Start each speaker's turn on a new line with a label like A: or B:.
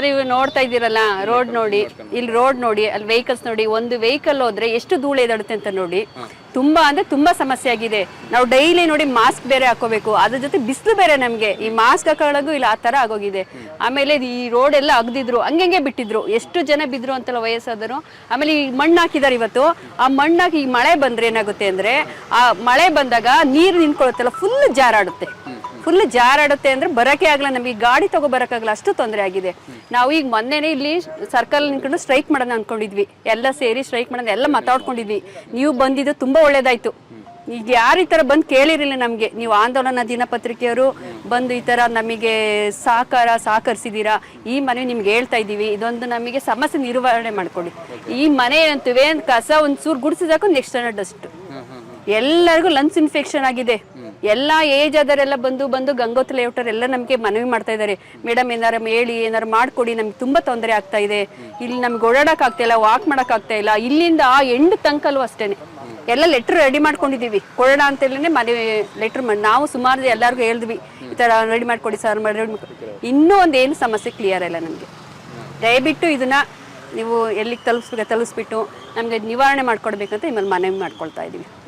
A: Sir ಇವ್ ನೋಡ್ತಾ ಇದ್ದೀರಲ್ಲ ರೋಡ್ ನೋಡಿ, ಇಲ್ಲಿ ರೋಡ್ ನೋಡಿ, ಅಲ್ಲಿ ವೆಹಿಕಲ್ಸ್ ನೋಡಿ. ಒಂದು ವೆಹಿಕಲ್ ಹೋದ್ರೆ ಎಷ್ಟು ಧೂಳು ಎದಾಡುತ್ತೆ ಅಂತ ನೋಡಿ. ತುಂಬಾ ಅಂದ್ರೆ ತುಂಬಾ ಸಮಸ್ಯೆ ಆಗಿದೆ. ನಾವು ಡೈಲಿ ನೋಡಿ ಮಾಸ್ಕ್ ಬೇರೆ ಹಾಕೋಬೇಕು, ಅದ್ರ ಜೊತೆ ಬಿಸಿಲು ಬೇರೆ ನಮ್ಗೆ. ಈ ಮಾಸ್ಕ್ ಹಾಕೊಳ್ಳೋದು ಇಲ್ಲ ಆ ತರ ಆಗೋಗಿದೆ. ಆಮೇಲೆ ಈ ರೋಡ್ ಎಲ್ಲ ಅಗ್ದಿದ್ರು, ಹಂಗೆ ಬಿಟ್ಟಿದ್ರು, ಎಷ್ಟು ಜನ ಬಿದ್ರು ಅಂತಲ್ಲ ವಯಸ್ಸಾದರು. ಆಮೇಲೆ ಈ ಮಣ್ಣು ಹಾಕಿದಾರೆ ಇವತ್ತು. ಆ ಮಣ್ಣಾಕಿ ಈ ಮಳೆ ಬಂದ್ರೆ ಏನಾಗುತ್ತೆ ಅಂದ್ರೆ, ಆ ಮಳೆ ಬಂದಾಗ ನೀರು ನಿಂತ್ಕೊಳ್ಳುತ್ತಲ್ಲ, ಫುಲ್ ಜಾರಾಡುತ್ತೆ ಅಂದ್ರೆ ಬರಕ್ಕೆ ಆಗಲ್ಲ, ನಮಗೆ ಗಾಡಿ ತಗೋ ಬರಕ್ಕಾಗಲ್ಲ, ಅಷ್ಟು ತೊಂದರೆ ಆಗಿದೆ. ನಾವು ಈಗ ಮೊನ್ನೆನೇ ಇಲ್ಲಿ ಸರ್ಕಲ್ ನಿಂತ್ಕೊಂಡು ಸ್ಟ್ರೈಕ್ ಮಾಡೋಣ ಅನ್ಕೊಂಡಿದ್ವಿ, ಎಲ್ಲ ಸೇರಿ ಸ್ಟ್ರೈಕ್ ಮಾಡೋಣ ಎಲ್ಲ ಮಾತಾಡ್ಕೊಂಡಿದ್ವಿ. ನೀವು ಬಂದಿದ್ದು ತುಂಬಾ ಒಳ್ಳೇದಾಯ್ತು. ಈಗ ಯಾರು ಈ ತರ ಬಂದು ಕೇಳಿರಲಿಲ್ಲ ನಮ್ಗೆ. ನೀವು ಆಂದೋಲನ ದಿನಪತ್ರಿಕೆಯವರು ಬಂದು ಈ ತರ ನಮಗೆ ಸಹಕರಿಸಿದೀರಾ. ಈ ಮನೆ ನಿಮ್ಗೆ ಹೇಳ್ತಾ ಇದ್ದೀವಿ, ಇದೊಂದು ನಮಗೆ ಸಮಸ್ಯೆ ನಿರ್ವಹಣೆ ಮಾಡ್ಕೊಡಿ. ಈ ಮನೆ ಅಂತುವೆ ಕಸ ಒಂದ್ಸೂರು ಗುಡಿಸಿದಾಕು ನೆಕ್ಸ್ಟ್ ಡಸ್ಟ್. ಎಲ್ಲರಿಗೂ ಲಂಗ್ಸ್ ಇನ್ಫೆಕ್ಷನ್ ಆಗಿದೆ. ಎಲ್ಲಾ ಏಜ್ ಆದವರೆಲ್ಲ ಬಂದು ಗಂಗೋತ್ರಿ ಲೇಔಟರ್ ಎಲ್ಲ ನಮ್ಗೆ ಮನವಿ ಮಾಡ್ತಾ ಇದ್ದಾರೆ, ಮೇಡಮ್ ಏನಾರು ಹೇಳಿ, ಏನಾರು ಮಾಡ್ಕೊಡಿ, ನಮ್ಗೆ ತುಂಬಾ ತೊಂದರೆ ಆಗ್ತಾ ಇದೆ. ಇಲ್ಲಿ ನಮ್ಗೆ ಓಡಾಡಕ್ ಆಗ್ತಾ ಇಲ್ಲ, ವಾಕ್ ಮಾಡಕ್ ಆಗ್ತಾ ಇಲ್ಲ. ಇಲ್ಲಿಂದ ಎಂಡ್ ತನಕಲ್ಲೂ ಅಷ್ಟೇನೆ ಎಲ್ಲ ಲೆಟರ್ ರೆಡಿ ಮಾಡ್ಕೊಂಡಿದೀವಿ, ಕೊಡೋಣ ಅಂತೇಳಿ ಮನೆ ಲೆಟರ್ ಮಾಡಿ. ನಾವು ಸುಮಾರು ಎಲ್ಲರಿಗೂ ಹೇಳಿದ್ವಿ, ಈ ತರ ರೆಡಿ ಮಾಡ್ಕೊಡಿ ಸರ್, ಇನ್ನೂ ಒಂದೇನು ಸಮಸ್ಯೆ ಕ್ಲಿಯರ್ ಇಲ್ಲ ನಮ್ಗೆ. ದಯವಿಟ್ಟು ಇದನ್ನ ನೀವು ಎಲ್ಲಿಗೆ ತಲುಪಿಸ್ಬಿಟ್ಟು ನಮ್ಗೆ ನಿವಾರಣೆ ಮಾಡ್ಕೊಡ್ಬೇಕಂತ ನಿಮ್ಮಲ್ಲಿ ಮನವಿ ಮಾಡ್ಕೊಳ್ತಾ ಇದೀವಿ.